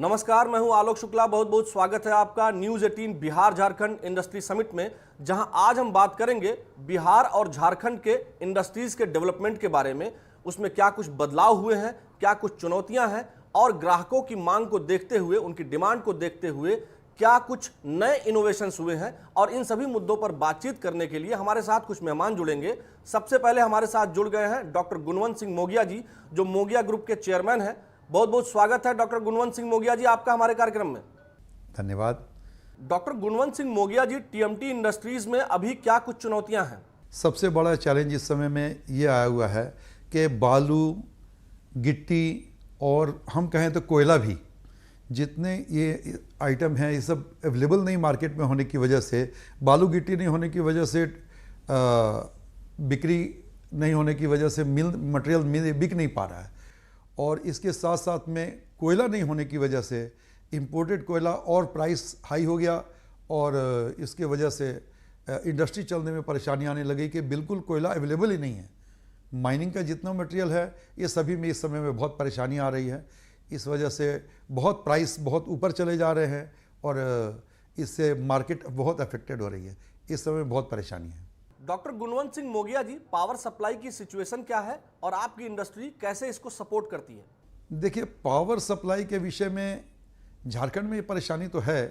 नमस्कार, मैं हूं आलोक शुक्ला। बहुत बहुत स्वागत है आपका news 18 Bihar Jharkhand industry summit में, जहां आज हम बात करेंगे बिहार और झारखंड के इंडस्ट्रीज के डेवलपमेंट के बारे में। उसमें क्या कुछ बदलाव हुए हैं, क्या कुछ चुनौतियां हैं और ग्राहकों की मांग को देखते हुए, उनकी डिमांड को देखते हुए क्या कुछ नए इनोवेशंस हुए हैं। और इन सभी मुद्दों पर बातचीत करने के लिए हमारे साथ कुछ मेहमान जुड़ेंगे। सबसे पहले हमारे साथ जुड़ गए हैं डॉक्टर गुणवंत सिंह मोगिया जी, जो मोगिया ग्रुप के चेयरमैन हैं। बहुत बहुत स्वागत है डॉक्टर गुणवंत सिंह मोगिया जी आपका हमारे कार्यक्रम में। धन्यवाद। डॉक्टर गुणवंत सिंह मोगिया जी, टीएमटी इंडस्ट्रीज में अभी क्या कुछ चुनौतियां हैं? सबसे बड़ा चैलेंज इस समय में ये आया हुआ है कि बालू, गिट्टी और हम कहें तो कोयला भी, जितने ये आइटम हैं ये सब अवेलेबल नहीं मार्केट में होने की वजह से, बालू गिट्टी नहीं होने की वजह से, बिक्री नहीं होने की वजह से मटेरियल बिक नहीं पा रहा है। और इसके साथ साथ में कोयला नहीं होने की वजह से इंपोर्टेड कोयला और प्राइस हाई हो गया और इसके वजह से इंडस्ट्री चलने में परेशानी आने लगी कि बिल्कुल कोयला अवेलेबल ही नहीं है। माइनिंग का जितना मटेरियल है ये सभी में इस समय में बहुत परेशानी आ रही है। इस वजह से बहुत प्राइस बहुत ऊपर चले जा रहे हैं और इससे मार्केट बहुत अफेक्टेड हो रही है। इस समय बहुत परेशानी है। डॉक्टर गुणवंत सिंह मोगिया जी, पावर सप्लाई की सिचुएशन क्या है और आपकी इंडस्ट्री कैसे इसको सपोर्ट करती है? देखिए, पावर सप्लाई के विषय में झारखंड में ये परेशानी तो है।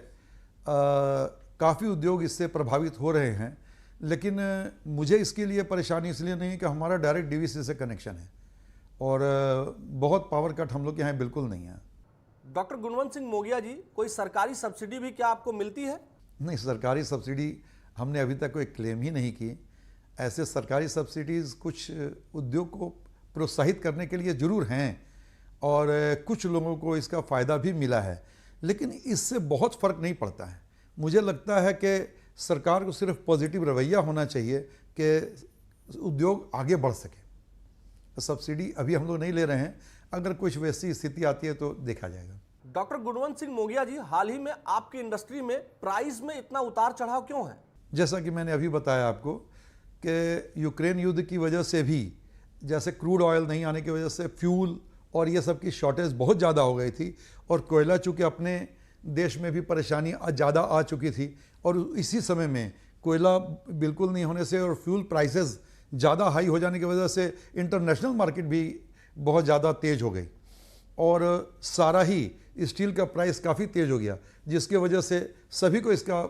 काफ़ी उद्योग इससे प्रभावित हो रहे हैं, लेकिन मुझे इसके लिए परेशानी इसलिए नहीं कि हमारा डायरेक्ट डीवीसी से कनेक्शन है और बहुत पावर कट हम लोग के यहाँ बिल्कुल नहीं है। डॉक्टर गुणवंत सिंह मोगिया जी, कोई सरकारी सब्सिडी भी क्या आपको मिलती है? नहीं, सरकारी सब्सिडी हमने अभी तक कोई क्लेम ही नहीं की। ऐसे सरकारी सब्सिडीज़ कुछ उद्योग को प्रोत्साहित करने के लिए ज़रूर हैं और कुछ लोगों को इसका फ़ायदा भी मिला है, लेकिन इससे बहुत फ़र्क नहीं पड़ता है। मुझे लगता है कि सरकार को सिर्फ पॉजिटिव रवैया होना चाहिए कि उद्योग आगे बढ़ सके। सब्सिडी अभी हम लोग नहीं ले रहे हैं, अगर कुछ वैसी स्थिति आती है तो देखा जाएगा। डॉक्टर गुणवंत सिंह मोगिया जी, हाल ही में आपकी इंडस्ट्री में प्राइस में इतना उतार चढ़ाव क्यों है? जैसा कि मैंने अभी बताया आपको कि यूक्रेन युद्ध की वजह से भी, जैसे क्रूड ऑयल नहीं आने की वजह से फ्यूल और ये सब की शॉर्टेज बहुत ज़्यादा हो गई थी और कोयला चूँकि अपने देश में भी परेशानी ज़्यादा आ चुकी थी और इसी समय में कोयला बिल्कुल नहीं होने से और फ्यूल प्राइसेस ज़्यादा हाई हो जाने की वजह से इंटरनेशनल मार्केट भी बहुत ज़्यादा तेज़ हो गई और सारा ही स्टील का प्राइस काफ़ी तेज़ हो गया, जिसके वजह से सभी को इसका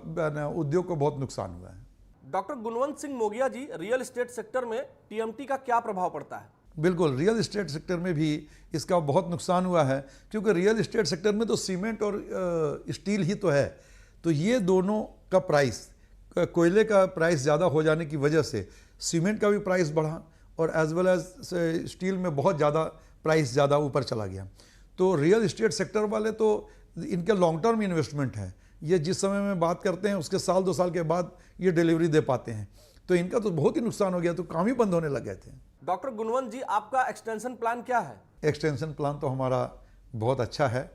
उद्योग को बहुत नुकसान हुआ है। डॉक्टर गुणवंत सिंह मोगिया जी, रियल एस्टेट सेक्टर में टीएमटी का क्या प्रभाव पड़ता है? बिल्कुल, रियल एस्टेट सेक्टर में भी इसका बहुत नुकसान हुआ है, क्योंकि रियल एस्टेट सेक्टर में तो सीमेंट और स्टील ही तो है। तो ये दोनों का प्राइस, कोयले का प्राइस ज़्यादा हो जाने की वजह से सीमेंट का भी प्राइस बढ़ा और एज वेल एज स्टील में बहुत ज़्यादा प्राइस ज़्यादा ऊपर चला गया। तो रियल एस्टेट सेक्टर वाले तो इनके लॉन्ग टर्म इन्वेस्टमेंट है, ये जिस समय में बात करते हैं उसके साल 2 साल के बाद ये डिलीवरी दे पाते हैं, तो इनका तो बहुत ही नुकसान हो गया, तो काम ही बंद होने लग गए थे। डॉक्टर गुणवंत जी, आपका एक्सटेंशन प्लान क्या है? एक्सटेंशन प्लान तो हमारा बहुत अच्छा है,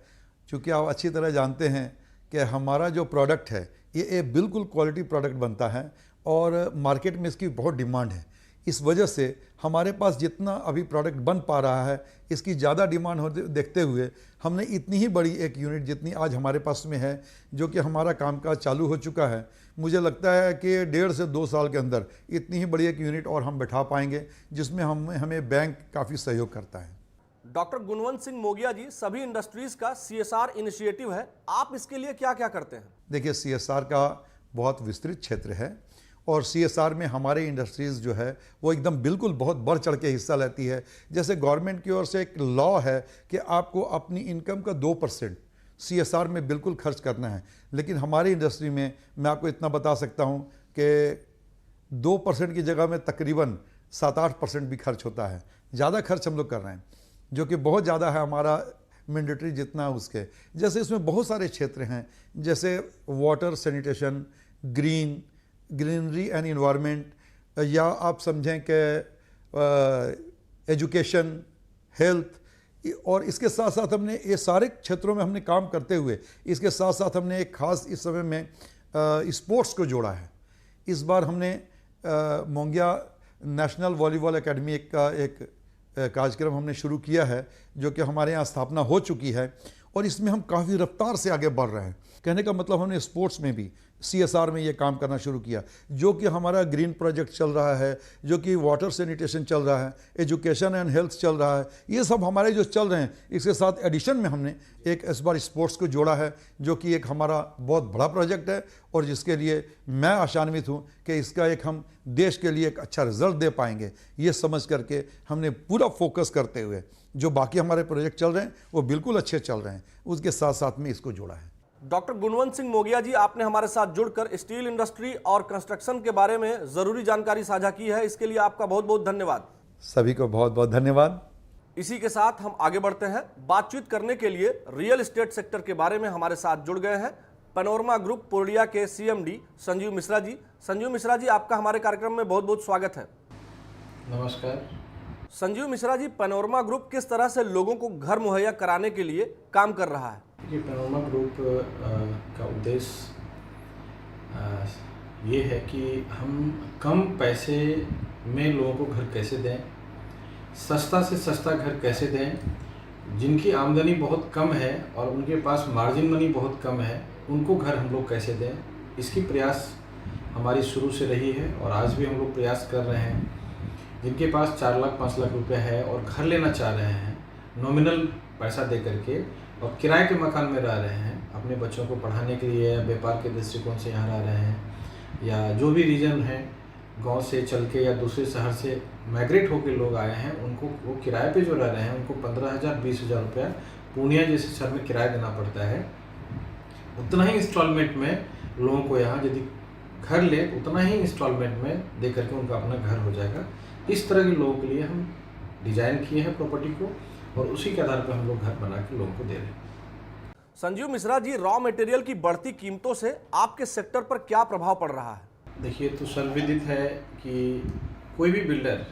क्योंकि आप अच्छी तरह जानते हैं कि हमारा जो प्रोडक्ट है ये बिल्कुल क्वालिटी प्रोडक्ट बनता है और मार्केट में इसकी बहुत डिमांड है। इस वजह से हमारे पास जितना अभी प्रोडक्ट बन पा रहा है, इसकी ज़्यादा डिमांड हो देखते हुए हमने इतनी ही बड़ी एक यूनिट जितनी आज हमारे पास में है, जो कि हमारा कामकाज चालू हो चुका है, मुझे लगता है कि 1.5 से 2 साल के अंदर इतनी ही बड़ी एक यूनिट और हम बैठा पाएंगे, जिसमें हमें बैंक काफ़ी सहयोग करता है। डॉक्टर गुणवंत सिंह मोगिया जी, सभी इंडस्ट्रीज का CSR इनिशिएटिव है, आप इसके लिए क्या क्या करते हैं? देखिए, CSR का बहुत विस्तृत क्षेत्र है और CSR में हमारे इंडस्ट्रीज़ जो है वो एकदम बिल्कुल बहुत बढ़ चढ़ के हिस्सा लेती है। जैसे गवर्नमेंट की ओर से एक लॉ है कि आपको अपनी इनकम का 2% CSR में बिल्कुल खर्च करना है, लेकिन हमारी इंडस्ट्री में मैं आपको इतना बता सकता हूँ कि 2% की जगह में तकरीबन 7-8% भी खर्च होता है। ज़्यादा खर्च हम लोग कर रहे हैं, जो कि बहुत ज़्यादा है हमारा मैंडेटरी जितना उसके। जैसे इसमें बहुत सारे क्षेत्र हैं, जैसे water, sanitation, greenery and environment, या आप समझें कि एजुकेशन, हेल्थ, और इसके साथ साथ हमने ये सारे क्षेत्रों में हमने काम करते हुए इसके साथ साथ हमने एक ख़ास इस समय में स्पोर्ट्स को जोड़ा है। इस बार हमने मोंगिया नेशनल वॉलीबॉल एकेडमी का एक कार्यक्रम हमने शुरू किया है, जो कि हमारे यहाँ स्थापना हो चुकी है, और इसमें हम काफ़ी रफ्तार से आगे बढ़ रहे हैं। कहने का मतलब हमने स्पोर्ट्स में भी CSR में ये काम करना शुरू किया, जो कि हमारा ग्रीन प्रोजेक्ट चल रहा है, जो कि वाटर सैनिटेशन चल रहा है, एजुकेशन एंड हेल्थ चल रहा है, ये सब हमारे जो चल रहे हैं। इसके साथ एडिशन में हमने एक इस बार स्पोर्ट्स को जोड़ा है, जो कि एक हमारा बहुत बड़ा प्रोजेक्ट है, और जिसके लिए मैं आशान्वित हूँ कि इसका एक हम देश के लिए एक अच्छा रिजल्ट दे पाएंगे। ये समझ करके हमने पूरा फोकस करते हुए जो बाकी हमारे प्रोजेक्ट चल रहे हैं वो बिल्कुल अच्छे चल रहे हैं, उसके साथ साथ में इसको जोड़ा है। डॉक्टर गुणवंत सिंह मोगिया जी, आपने हमारे साथ जुड़कर स्टील इंडस्ट्री और कंस्ट्रक्शन के बारे में जरूरी जानकारी साझा की है, इसके लिए आपका बहुत बहुत धन्यवाद। सभी को बहुत बहुत धन्यवाद। इसी के साथ हम आगे बढ़ते हैं। बातचीत करने के लिए रियल एस्टेट सेक्टर के बारे में हमारे साथ जुड़ गए हैं पैनोरमा ग्रुप पूर्णिया के CMD संजीव मिश्रा जी। संजीव मिश्रा जी, आपका हमारे कार्यक्रम में बहुत बहुत स्वागत है। नमस्कार। संजीव मिश्रा जी, पैनोरमा ग्रुप किस तरह से लोगों को घर मुहैया कराने के लिए काम कर रहा है? देखिए, पैनोरमा ग्रुप का उद्देश्य ये है कि हम कम पैसे में लोगों को घर कैसे दें, सस्ता से सस्ता घर कैसे दें, जिनकी आमदनी बहुत कम है और उनके पास मार्जिन मनी बहुत कम है, उनको घर हम लोग कैसे दें, इसकी प्रयास हमारी शुरू से रही है और आज भी हम लोग प्रयास कर रहे हैं। जिनके पास 4 लाख 5 लाख रुपए है और घर लेना चाह रहे हैं नॉमिनल पैसा दे करके, और किराए के मकान में रह रहे हैं, अपने बच्चों को पढ़ाने के लिए या व्यापार के दृष्टिकोण से यहाँ रह रहे हैं, या जो भी रीजन है गांव से चल के या दूसरे शहर से माइग्रेट होकर लोग आए हैं, उनको वो किराए पे जो रह रहे हैं उनको 15,000 20,000 रुपया पूर्णिया जैसे शहर में किराया देना पड़ता है। उतना ही इंस्टॉलमेंट में लोगों को यहाँ यदि घर ले उतना ही इंस्टॉलमेंट में दे करके उनका अपना घर हो जाएगा। इस तरह के लोगों के लिए हम डिजाइन किए हैं प्रॉपर्टी को, और उसी के आधार पर हम लोग घर बना के लोगों को दे रहे हैं। संजीव मिश्रा जी, रॉ मटेरियल की बढ़ती कीमतों से आपके सेक्टर पर क्या प्रभाव पड़ रहा है? देखिए, तो सर्वविदित है कि कोई भी बिल्डर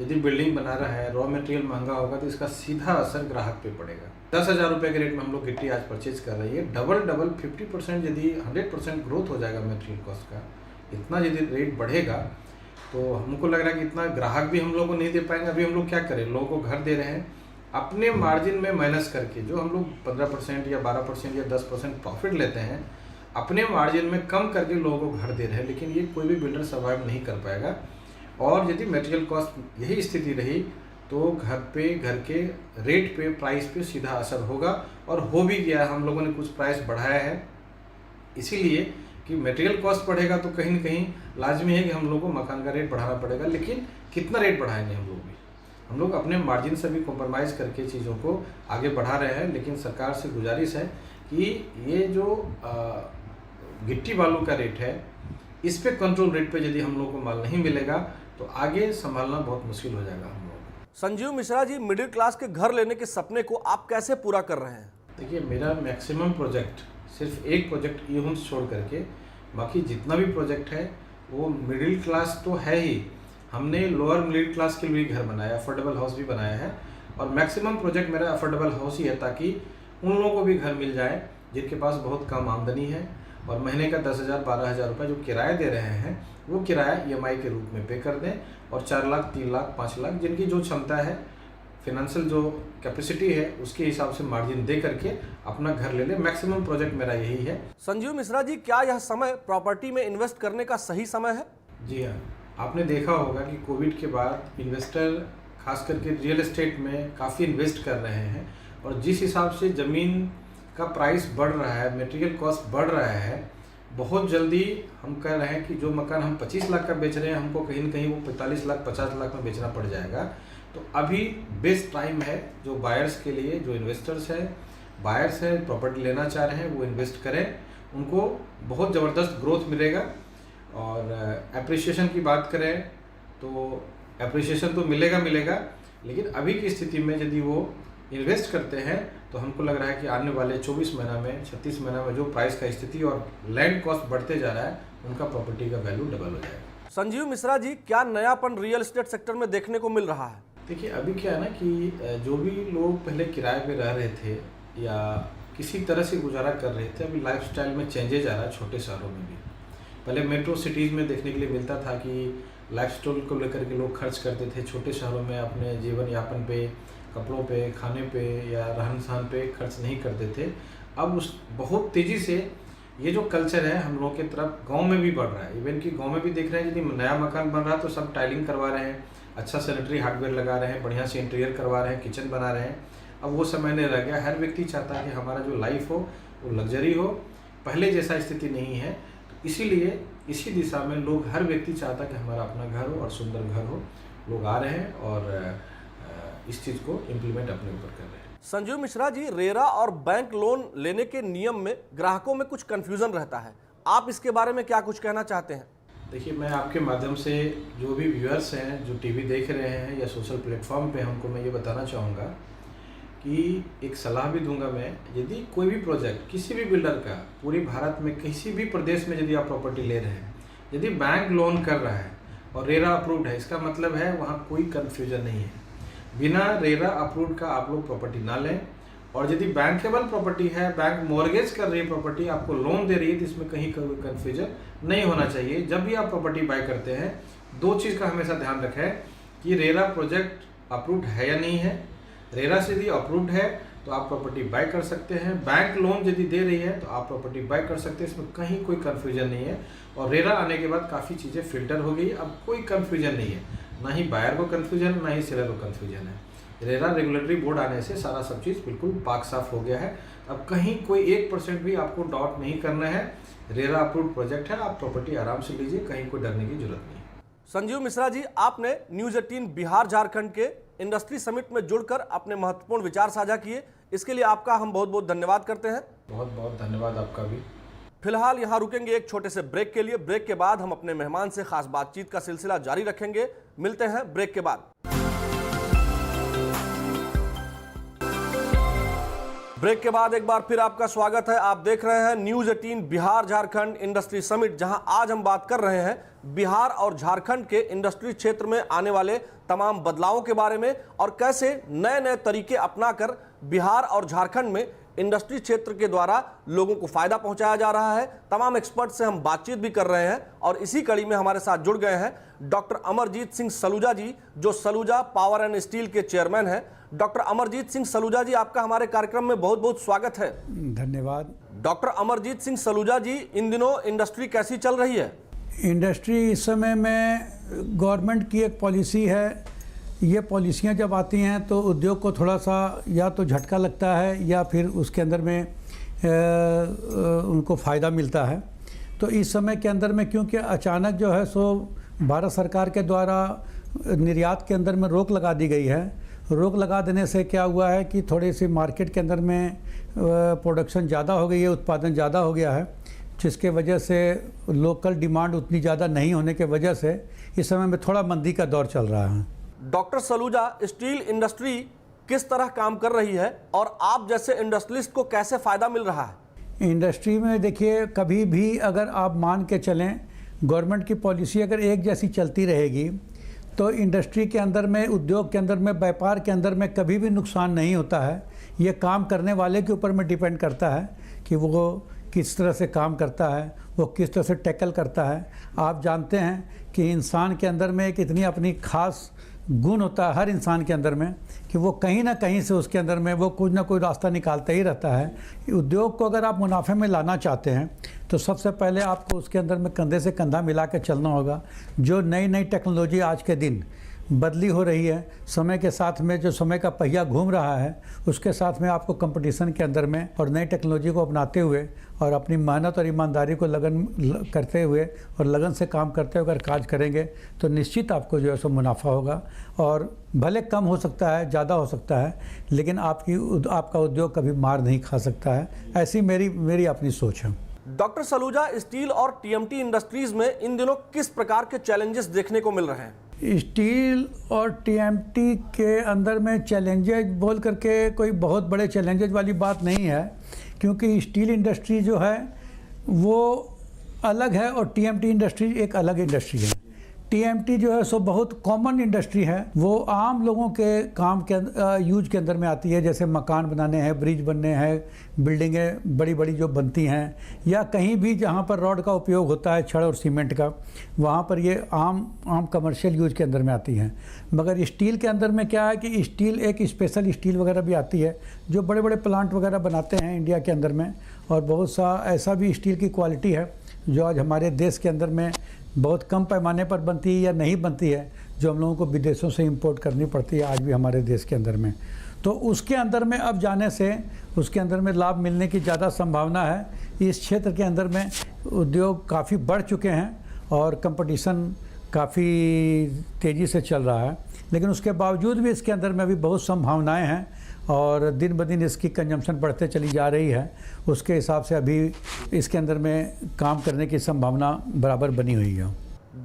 यदि बिल्डिंग बना रहा है, रॉ मटेरियल महंगा होगा तो इसका सीधा असर ग्राहक पे पड़ेगा। 10,000 रुपये के रेट में हम लोग गिट्टी आज परचेज कर रही है, डबल 50% यदि 100% ग्रोथ हो जाएगा मटेरियल कॉस्ट का, इतना यदि रेट बढ़ेगा तो हमको लग रहा है कि इतना ग्राहक भी हम लोग को नहीं दे पाएंगे। अभी हम लोग क्या करें, लोगों को घर दे रहे हैं अपने मार्जिन में माइनस करके, जो हम लोग 15% या 12% या 10% प्रॉफिट लेते हैं, अपने मार्जिन में कम करके लोगों को घर दे रहे हैं। लेकिन ये कोई भी बिल्डर सर्वाइव नहीं कर पाएगा, और यदि मटेरियल कॉस्ट यही स्थिति रही तो घर के रेट पे, प्राइस पे सीधा असर होगा, और हो भी गया। हम लोगों ने कुछ प्राइस बढ़ाया है, इसीलिए कि मटेरियल कॉस्ट बढ़ेगा तो कहीं न कहीं लाजमी है कि हम लोग को मकान का रेट बढ़ाना पड़ेगा। लेकिन कितना रेट बढ़ाएंगे हम लोग अपने मार्जिन से भी कॉम्प्रोमाइज़ करके चीज़ों को आगे बढ़ा रहे हैं। लेकिन सरकार से गुजारिश है कि ये जो गिट्टी बालू का रेट है, इस पे कंट्रोल रेट पे यदि हम लोग को माल नहीं मिलेगा तो आगे संभालना बहुत मुश्किल हो जाएगा हम लोग। संजीव मिश्रा जी, मिडिल क्लास के घर लेने के सपने को आप कैसे पूरा कर रहे हैं? देखिए, मेरा मैक्सिमम प्रोजेक्ट सिर्फ एक प्रोजेक्ट ई होम्स छोड़ करके बाकी जितना भी प्रोजेक्ट है वो मिडिल क्लास तो है ही। हमने लोअर मिडिल क्लास के लिए घर बनाया, अफोर्डेबल हाउस भी बनाया है, और मैक्सिमम प्रोजेक्ट मेरा अफोर्डेबल हाउस ही है, ताकि उन लोगों को भी घर मिल जाए जिनके पास बहुत कम आमदनी है और महीने का 10,000 12,000 रुपये जो किराया दे रहे हैं वो किराया EMI के रूप में पे कर दें, और 4 लाख 3 लाख 5 लाख जिनकी जो क्षमता है, फिनेंशियल जो कैपेसिटी है, उसके हिसाब से मार्जिन दे करके अपना घर ले ले। मैक्सिमम प्रोजेक्ट मेरा यही है। संजीव मिश्रा जी, क्या यह समय प्रॉपर्टी में इन्वेस्ट करने का सही समय है? जी हाँ, आपने देखा होगा कि कोविड के बाद इन्वेस्टर खास करके रियल एस्टेट में काफ़ी इन्वेस्ट कर रहे हैं, और जिस हिसाब से ज़मीन का प्राइस बढ़ रहा है, मटेरियल कॉस्ट बढ़ रहा है, बहुत जल्दी हम कह रहे हैं कि जो मकान हम 25 लाख का बेच रहे हैं, हमको कहीं न कहीं वो 45 लाख 50 लाख में बेचना पड़ जाएगा। तो अभी बेस्ट टाइम है जो बायर्स के लिए, जो इन्वेस्टर्स हैं, बायर्स हैं, प्रॉपर्टी लेना चाह रहे हैं, वो इन्वेस्ट करें, उनको बहुत ज़बरदस्त ग्रोथ मिलेगा। और एप्रिसिएशन की बात करें तो एप्रिसिएशन तो मिलेगा, लेकिन अभी की स्थिति में यदि वो इन्वेस्ट करते हैं तो हमको लग रहा है कि आने वाले 24 महीना में, 36 महीना में जो प्राइस का स्थिति और लैंड कॉस्ट बढ़ते जा रहा है, उनका प्रॉपर्टी का वैल्यू डबल हो जाएगा। संजीव मिश्रा जी, क्या नयापन रियल एस्टेट सेक्टर में देखने को मिल रहा है? देखिए, अभी क्या है ना कि जो भी लोग पहले किराए पे रह रहे थे या किसी तरह से गुजारा कर रहे थे, अभी लाइफस्टाइल में चेंजेज आ रहा है। छोटे शहरों में भी पहले मेट्रो सिटीज़ में देखने के लिए मिलता था कि लाइफस्टाइल को लेकर के लोग खर्च करते थे, छोटे शहरों में अपने जीवन यापन पे, कपड़ों पे, खाने पे या रहन सहन पे खर्च नहीं करते थे। अब उस बहुत तेज़ी से ये जो कल्चर है हम लोगों की तरफ गांव में भी बढ़ रहा है। इवन कि गांव में भी देख रहे हैं, यदि नया मकान बन रहा है तो सब टाइलिंग करवा रहे हैं, अच्छा सैनिटरी हार्डवेयर लगा रहे हैं, बढ़िया से इंटीरियर करवा रहे हैं, किचन बना रहे हैं। अब वो समय नहीं रह गया। हर व्यक्ति चाहता है कि हमारा जो लाइफ हो वो लग्जरी हो, पहले जैसा स्थिति नहीं है। तो इसीलिए इसी दिशा में लोग, हर व्यक्ति चाहता है कि हमारा अपना घर हो और सुंदर घर हो। लोग आ रहे हैं और इस चीज़ को इम्प्लीमेंट अपने ऊपर कर रहे हैं। संजीव मिश्रा जी, रेरा और बैंक लोन लेने के नियम में ग्राहकों में कुछ कंफ्यूजन रहता है, आप इसके बारे में क्या कुछ कहना चाहते हैं? देखिए, मैं आपके माध्यम से जो भी व्यूअर्स हैं, जो टीवी देख रहे हैं या सोशल प्लेटफॉर्म पे, हमको मैं ये बताना चाहूँगा कि एक सलाह भी दूंगा मैं, यदि कोई भी प्रोजेक्ट किसी भी बिल्डर का पूरे भारत में किसी भी प्रदेश में यदि आप प्रॉपर्टी ले रहे हैं, यदि बैंक लोन कर रहा है और रेरा अप्रूव्ड है, इसका मतलब है वहाँ कोई कन्फ्यूजन नहीं है। बिना रेरा अप्रूव्ड का आप लोग प्रॉपर्टी ना लें। और यदि बैंकेबल प्रॉपर्टी है, बैंक मॉर्गेज कर रही है प्रॉपर्टी, आपको लोन दे रही है, तो इसमें कहीं कोई कन्फ्यूजन नहीं होना चाहिए। जब भी आप प्रॉपर्टी बाय करते हैं, दो चीज़ का हमेशा ध्यान रखें कि रेरा प्रोजेक्ट अप्रूव्ड है या नहीं है। रेरा से यदि अप्रूव्ड है तो आप प्रॉपर्टी बाय कर सकते हैं। बैंक लोन यदि दे रही है तो आप प्रॉपर्टी बाय कर सकते हैं, इसमें कहीं कोई कन्फ्यूजन नहीं है। और रेरा आने के बाद काफ़ी चीज़ें फिल्टर हो गई, अब कोई कन्फ्यूजन नहीं है, ना ही बायर को कन्फ्यूजन, ना ही सेलर को कन्फ्यूजन है। रेरा रेगुलेटरी बोर्ड आने से सारा सब चीज़ बिल्कुल पाक साफ हो गया है। अब कहीं कोई 1% भी आपको डाउट नहीं करना है। रेरा अप्रूव्ड प्रोजेक्ट है, आप प्रॉपर्टी आराम से लीजिए, कहीं कोई डरने की जरूरत नहीं। संजीव मिश्रा जी, आपने न्यूज़ 18 बिहार झारखंड के इंडस्ट्री समिट में जुड़कर अपने महत्वपूर्ण विचार साझा किए, इसके लिए आपका हम बहुत बहुत धन्यवाद करते हैं। बहुत बहुत धन्यवाद आपका भी। फिलहाल यहाँ रुकेंगे एक छोटे से ब्रेक के लिए। ब्रेक के बाद हम अपने मेहमान से खास बातचीत का सिलसिला जारी रखेंगे। मिलते हैं ब्रेक के बाद। ब्रेक के बाद एक बार फिर आपका स्वागत है। आप देख रहे हैं news 18 Bihar Jharkhand industry summit, जहां आज हम बात कर रहे हैं बिहार और झारखंड के इंडस्ट्री क्षेत्र में आने वाले तमाम बदलावों के बारे में और कैसे नए नए तरीके अपनाकर बिहार और झारखंड में इंडस्ट्री क्षेत्र के द्वारा लोगों को फायदा पहुंचाया जा रहा है। तमाम एक्सपर्ट से हम बातचीत भी कर रहे हैं और इसी कड़ी में हमारे साथ जुड़ गए हैं डॉक्टर अमरजीत सिंह सलूजा जी, जो सलूजा पावर एंड स्टील के चेयरमैन हैं। डॉक्टर अमरजीत सिंह सलूजा जी, आपका हमारे कार्यक्रम में बहुत बहुत स्वागत है। धन्यवाद। डॉक्टर अमरजीत सिंह सलूजा जी, इन दिनों इंडस्ट्री कैसी चल रही है? इंडस्ट्री इस समय में गवर्नमेंट की एक पॉलिसी है। ये पॉलिसियाँ जब आती हैं तो उद्योग को थोड़ा सा या तो झटका लगता है या फिर उसके अंदर में उनको फ़ायदा मिलता है। तो इस समय के अंदर में क्योंकि अचानक जो है सो भारत सरकार के द्वारा निर्यात के अंदर में रोक लगा दी गई है। रोक लगा देने से क्या हुआ है कि थोड़ी सी मार्केट के अंदर में प्रोडक्शन ज़्यादा हो गई है, उत्पादन ज़्यादा हो गया है, जिसके वजह से लोकल डिमांड उतनी ज़्यादा नहीं होने के वजह से इस समय में थोड़ा मंदी का दौर चल रहा है। डॉक्टर सलूजा, स्टील इंडस्ट्री किस तरह काम कर रही है और आप जैसे इंडस्ट्रियलिस्ट को कैसे फ़ायदा मिल रहा है? इंडस्ट्री में देखिए, कभी भी अगर आप मान के चलें, गवर्नमेंट की पॉलिसी अगर एक जैसी चलती रहेगी तो इंडस्ट्री के अंदर में, उद्योग के अंदर में, व्यापार के अंदर में कभी भी नुकसान नहीं होता है। ये काम करने वाले के ऊपर में डिपेंड करता है कि वो किस तरह से काम करता है, वो किस तरह से टैकल करता है। आप जानते हैं कि इंसान के अंदर में एक इतनी अपनी खास गुण होता है हर इंसान के अंदर में कि वो कहीं ना कहीं से उसके अंदर में वो कुछ ना कोई रास्ता निकालता ही रहता है। उद्योग को अगर आप मुनाफे में लाना चाहते हैं तो सबसे पहले आपको उसके अंदर में कंधे से कंधा मिला के चलना होगा। जो नई नई टेक्नोलॉजी आज के दिन बदली हो रही है, समय के साथ में जो समय का पहिया घूम रहा है, उसके साथ में आपको कंपटीशन के अंदर में और नई टेक्नोलॉजी को अपनाते हुए और अपनी मेहनत और ईमानदारी को लगन करते हुए और लगन से काम करते हुए अगर काज करेंगे तो निश्चित आपको जो है सो मुनाफा होगा। और भले कम हो सकता है, ज़्यादा हो सकता है, लेकिन आपका उद्योग कभी मार नहीं खा सकता है। ऐसी मेरी अपनी सोच है। डॉक्टर सलूजा, स्टील और टीएमटी इंडस्ट्रीज में इन दिनों किस प्रकार के चैलेंजेस देखने को मिल रहे हैं? स्टील और टीएमटी के अंदर में चैलेंजेज बोल करके कोई बहुत बड़े चैलेंजेज वाली बात नहीं है, क्योंकि स्टील इंडस्ट्री जो है वो अलग है और टीएमटी इंडस्ट्री एक अलग इंडस्ट्री है। टीएमटी जो है सो बहुत कॉमन इंडस्ट्री है, वो आम लोगों के काम के यूज के अंदर में आती है। जैसे मकान बनाने हैं, ब्रिज बनने हैं, बिल्डिंगें बड़ी बड़ी जो बनती हैं, या कहीं भी जहाँ पर रॉड का उपयोग होता है, छड़ और सीमेंट का, वहाँ पर ये आम कमर्शियल यूज के अंदर में आती हैं। मगर स्टील के अंदर में क्या है कि स्टील एक स्पेशल स्टील वगैरह भी आती है जो बड़े बड़े प्लांट वगैरह बनाते हैं इंडिया के अंदर में, और बहुत सा ऐसा भी स्टील की क्वालिटी है जो आज हमारे देश के अंदर में बहुत कम पैमाने पर बनती है या नहीं बनती है, जो हम लोगों को विदेशों से इंपोर्ट करनी पड़ती है आज भी हमारे देश के अंदर में। तो उसके अंदर में अब जाने से उसके अंदर में लाभ मिलने की ज़्यादा संभावना है। इस क्षेत्र के अंदर में उद्योग काफ़ी बढ़ चुके हैं और कंपटीशन काफ़ी तेज़ी से चल रहा है, लेकिन उसके बावजूद भी इसके अंदर में अभी बहुत संभावनाएं हैं और दिन ब दिन इसकी कंजम्पशन बढ़ते चली जा रही है। उसके हिसाब से अभी इसके अंदर में काम करने की संभावना बराबर बनी हुई है।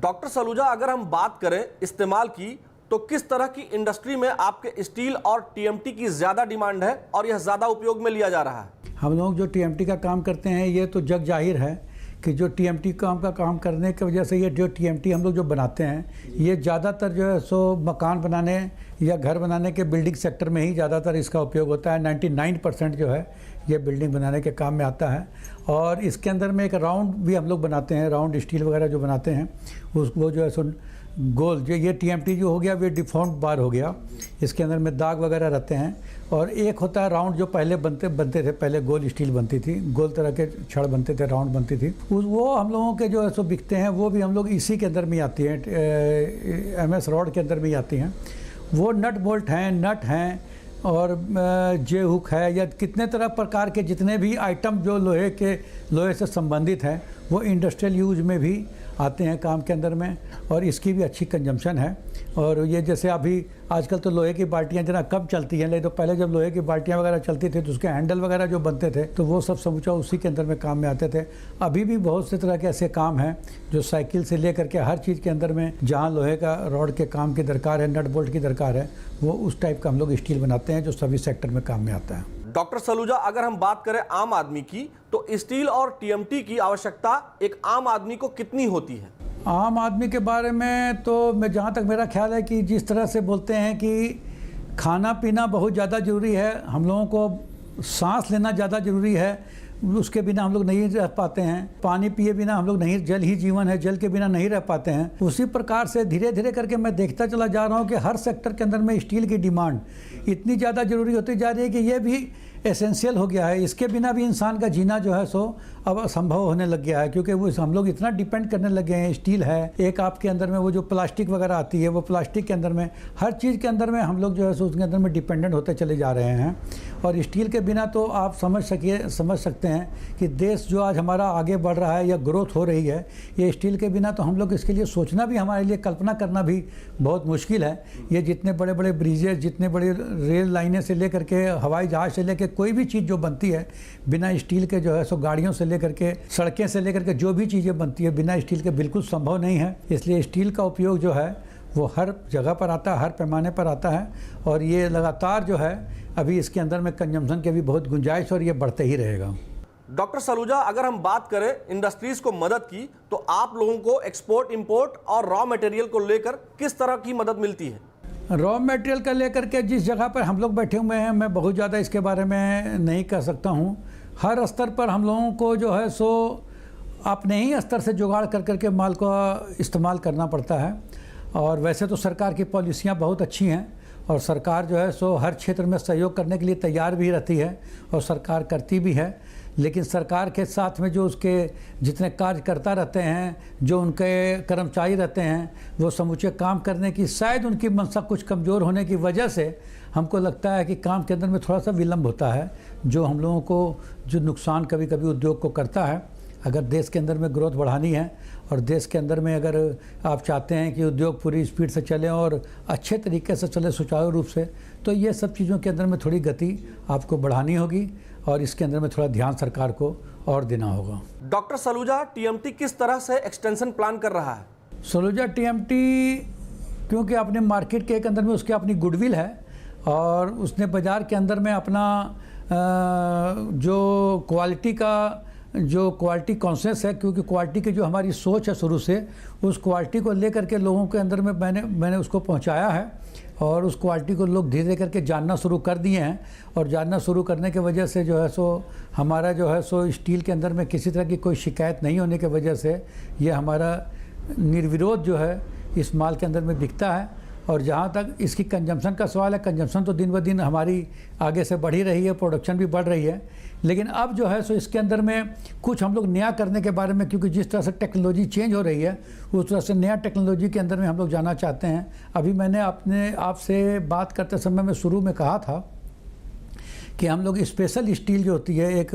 डॉक्टर सलूजा, अगर हम बात करें इस्तेमाल की, तो किस तरह की इंडस्ट्री में आपके स्टील और टीएमटी की ज़्यादा डिमांड है और यह ज़्यादा उपयोग में लिया जा रहा है? हम लोग जो टीएमटी का काम करते हैं ये तो जग जाहिर है कि जो टीएमटी काम करने की वजह से ये जो टीएमटी हम लोग जो बनाते हैं ये ज़्यादातर जो है सो मकान बनाने या घर बनाने के बिल्डिंग सेक्टर में ही ज़्यादातर इसका उपयोग होता है। 99% जो है ये बिल्डिंग बनाने के काम में आता है। और इसके अंदर में एक राउंड भी हम लोग बनाते हैं, राउंड स्टील वगैरह जो बनाते हैं वो जो है सो गोल, जो ये टीएमटी जो हो गया वो डिफॉर्म्ड बार हो गया, इसके अंदर में दाग वगैरह रहते हैं। और एक होता है राउंड जो पहले बनते थे, पहले गोल स्टील बनती थी, गोल तरह के छड़ बनते थे, राउंड बनती थी, वो हम लोगों के जो है सो बिकते हैं, वो भी हम लोग इसी के अंदर में आती हैं, एमएस रॉड के अंदर में आती हैं। वो नट बोल्ट हैं, नट हैं और जे हुक है, या कितने तरह प्रकार के जितने भी आइटम जो लोहे से संबंधित हैं वो इंडस्ट्रियल यूज में भी आते हैं काम के अंदर में, और इसकी भी अच्छी कंजम्पशन है। और ये जैसे अभी आजकल तो लोहे की बाल्टियाँ जरा कम चलती हैं, लेकिन तो पहले जब लोहे की बाल्टियाँ वगैरह चलती थी तो उसके हैंडल वगैरह जो बनते थे तो वो सब समूचा उसी के अंदर में काम में आते थे। अभी भी बहुत से तरह के ऐसे काम हैं जो साइकिल से लेकर के हर चीज़ के अंदर में जहाँ लोहे का रॉड के काम की दरकार है, नट बोल्ट की दरकार है, वो उस टाइप का हम लोग स्टील बनाते हैं जो सभी सेक्टर में काम में आता है। डॉक्टर सलूजा, अगर हम बात करें आम आदमी की, तो स्टील और टीएमटी की आवश्यकता एक आम आदमी को कितनी होती है? आम आदमी के बारे में तो मैं जहाँ तक मेरा ख्याल है कि जिस तरह से बोलते हैं कि खाना पीना बहुत ज़्यादा ज़रूरी है, हम लोगों को सांस लेना ज़्यादा ज़रूरी है, उसके बिना हम लोग नहीं रह पाते हैं, पानी पिए बिना हम लोग नहीं, जल ही जीवन है, जल के बिना नहीं रह पाते हैं। उसी प्रकार से धीरे धीरे करके मैं देखता चला जा रहा हूँ कि हर सेक्टर के अंदर में स्टील की डिमांड इतनी ज़्यादा ज़रूरी होती जा रही है कि ये भी एसेंशियल हो गया है। इसके बिना भी इंसान का जीना जो है सो अब असंभव होने लग गया है, क्योंकि वो हम लोग इतना डिपेंड करने लग गए हैं। स्टील है, एक आपके अंदर में वो जो प्लास्टिक वगैरह आती है, वो प्लास्टिक के अंदर में हर चीज़ के अंदर में हम लोग जो है सो उसके अंदर में डिपेंडेंट होते चले जा रहे हैं। और स्टील के बिना तो आप समझ सकते हैं कि देश जो आज हमारा आगे बढ़ रहा है या ग्रोथ हो रही है, ये स्टील के बिना तो हम लोग इसके लिए सोचना भी, हमारे लिए कल्पना करना भी बहुत मुश्किल है। ये जितने बड़े बड़े ब्रिजेज, जितने बड़े रेल लाइनें से लेकर के हवाई जहाज़ से लेकर कोई भी चीज़ जो बनती है बिना स्टील के जो है सो गाड़ियों से लेकर के सड़कें से लेकर के जो भी चीज़ें बनती है बिना स्टील के बिल्कुल संभव नहीं है। इसलिए स्टील का उपयोग जो है वो हर जगह पर आता है, हर पैमाने पर आता है, और ये लगातार जो है अभी इसके अंदर में कंजम्पशन के भी बहुत गुंजाइश और ये बढ़ते ही रहेगा। डॉक्टर सलूजा, अगर हम बात करें इंडस्ट्रीज को मदद की, तो आप लोगों को एक्सपोर्ट, इंपोर्ट और रॉ मटेरियल को लेकर किस तरह की मदद मिलती है? रॉ मटेरियल का लेकर के जिस जगह पर हम लोग बैठे हुए हैं, मैं बहुत ज़्यादा इसके बारे में नहीं कह सकता हूँ। हर स्तर पर हम लोगों को जो है सो अपने ही स्तर से जुगाड़ कर के माल को इस्तेमाल करना पड़ता है। और वैसे तो सरकार की पॉलिसियाँ बहुत अच्छी हैं और सरकार जो है सो हर क्षेत्र में सहयोग करने के लिए तैयार भी रहती है और सरकार करती भी है। लेकिन सरकार के साथ में जो उसके जितने कार्यकर्ता रहते हैं, जो उनके कर्मचारी रहते हैं, वो समूचे काम करने की शायद उनकी मंशा कुछ कमज़ोर होने की वजह से हमको लगता है कि काम के अंदर में थोड़ा सा विलम्ब होता है, जो हम लोगों को जो नुकसान कभी कभी उद्योग को करता है। अगर देश के अंदर में ग्रोथ बढ़ानी है और देश के अंदर में अगर आप चाहते हैं कि उद्योग पूरी स्पीड से चले और अच्छे तरीके से चले सुचारू रूप से, तो ये सब चीज़ों के अंदर में थोड़ी गति आपको बढ़ानी होगी और इसके अंदर में थोड़ा ध्यान सरकार को और देना होगा। डॉक्टर सलूजा, टीएमटी किस तरह से एक्सटेंशन प्लान कर रहा है? सलूजा टीएमटी क्योंकि अपने मार्केट के एक अंदर में उसकी अपनी गुडविल है और उसने बाज़ार के अंदर में अपना जो क्वालिटी का जो क्वालिटी कॉन्शियस है, क्योंकि क्वालिटी की जो हमारी सोच है शुरू से, उस क्वालिटी को लेकर के लोगों के अंदर में मैंने उसको पहुंचाया है और उस क्वालिटी को लोग धीरे करके जानना शुरू कर दिए हैं। और जानना शुरू करने के वजह से जो है सो हमारा जो है सो स्टील के अंदर में किसी तरह की कोई शिकायत नहीं होने की वजह से ये हमारा निर्विरोध जो है इस माल के अंदर में बिकता है। और जहाँ तक इसकी कंजम्पशन का सवाल है, कंजम्पशन तो दिन ब दिन हमारी आगे से बढ़ ही रही है, प्रोडक्शन भी बढ़ रही है। लेकिन अब जो है सो इसके अंदर में कुछ हम लोग नया करने के बारे में, क्योंकि जिस तरह से टेक्नोलॉजी चेंज हो रही है उस तरह से नया टेक्नोलॉजी के अंदर में हम लोग जाना चाहते हैं। अभी मैंने आपसे बात करते समय में शुरू में कहा था कि हम लोग स्पेशल स्टील जो होती है, एक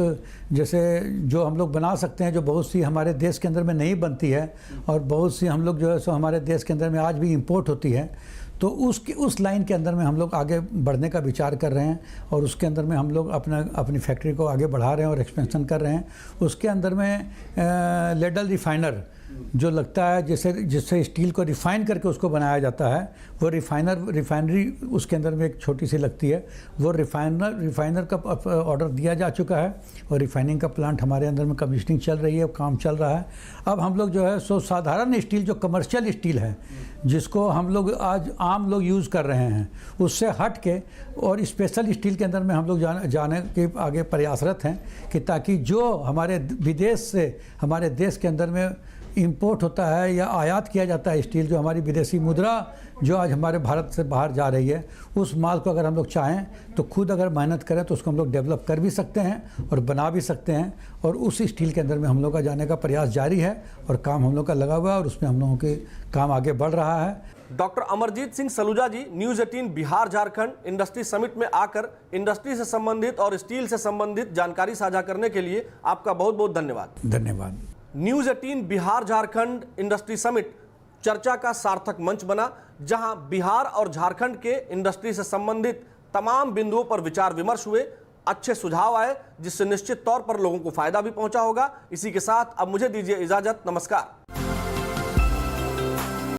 जैसे जो हम लोग बना सकते हैं, जो बहुत सी हमारे देश के अंदर में नहीं बनती है और बहुत सी हम लोग जो है सो हमारे देश के अंदर में आज भी इंपोर्ट होती है, तो उस लाइन के अंदर में हम लोग आगे बढ़ने का विचार कर रहे हैं और उसके अंदर में हम लोग अपनी फैक्ट्री को आगे बढ़ा रहे हैं और एक्सपेंशन कर रहे हैं। उसके अंदर में लेडल रिफाइनर जो लगता है जिससे स्टील को रिफ़ाइन करके उसको बनाया जाता है, वो रिफाइनरी उसके अंदर में एक छोटी सी लगती है। वो रिफाइनर का ऑर्डर दिया जा चुका है और रिफाइनिंग का प्लांट हमारे अंदर में कमीशनिंग चल रही है, काम चल रहा है। अब हम लोग जो है सो साधारण स्टील जो कमर्शियल स्टील है, जिसको हम लोग आज आम लोग यूज़ कर रहे हैं, उससे हट के और स्पेशल स्टील के अंदर में हम लोग जाने के आगे प्रयासरत हैं कि ताकि जो हमारे विदेश से हमारे देश के अंदर में इंपोर्ट होता है या आयात किया जाता है स्टील, जो हमारी विदेशी मुद्रा जो आज हमारे भारत से बाहर जा रही है, उस माल को अगर हम लोग चाहें तो खुद अगर मेहनत करें तो उसको हम लोग डेवलप कर भी सकते हैं और बना भी सकते हैं। और उस स्टील के अंदर में हम लोग का जाने का प्रयास जारी है और काम हम लोग का लगा हुआ है और उसमें हम लोगों के काम आगे बढ़ रहा है। Doctor Amarjeet Singh Saluja ji, news 18 Bihar Jharkhand industry summit में आकर इंडस्ट्री से संबंधित और स्टील से संबंधित जानकारी साझा करने के लिए आपका बहुत बहुत धन्यवाद। धन्यवाद। News 18 Bihar Jharkhand industry summit चर्चा का सार्थक मंच बना, जहां बिहार और झारखंड के इंडस्ट्री से संबंधित तमाम बिंदुओं पर विचार विमर्श हुए, अच्छे सुझाव आए, जिससे निश्चित तौर पर लोगों को फायदा भी पहुंचा होगा। इसी के साथ अब मुझे दीजिए इजाजत। नमस्कार।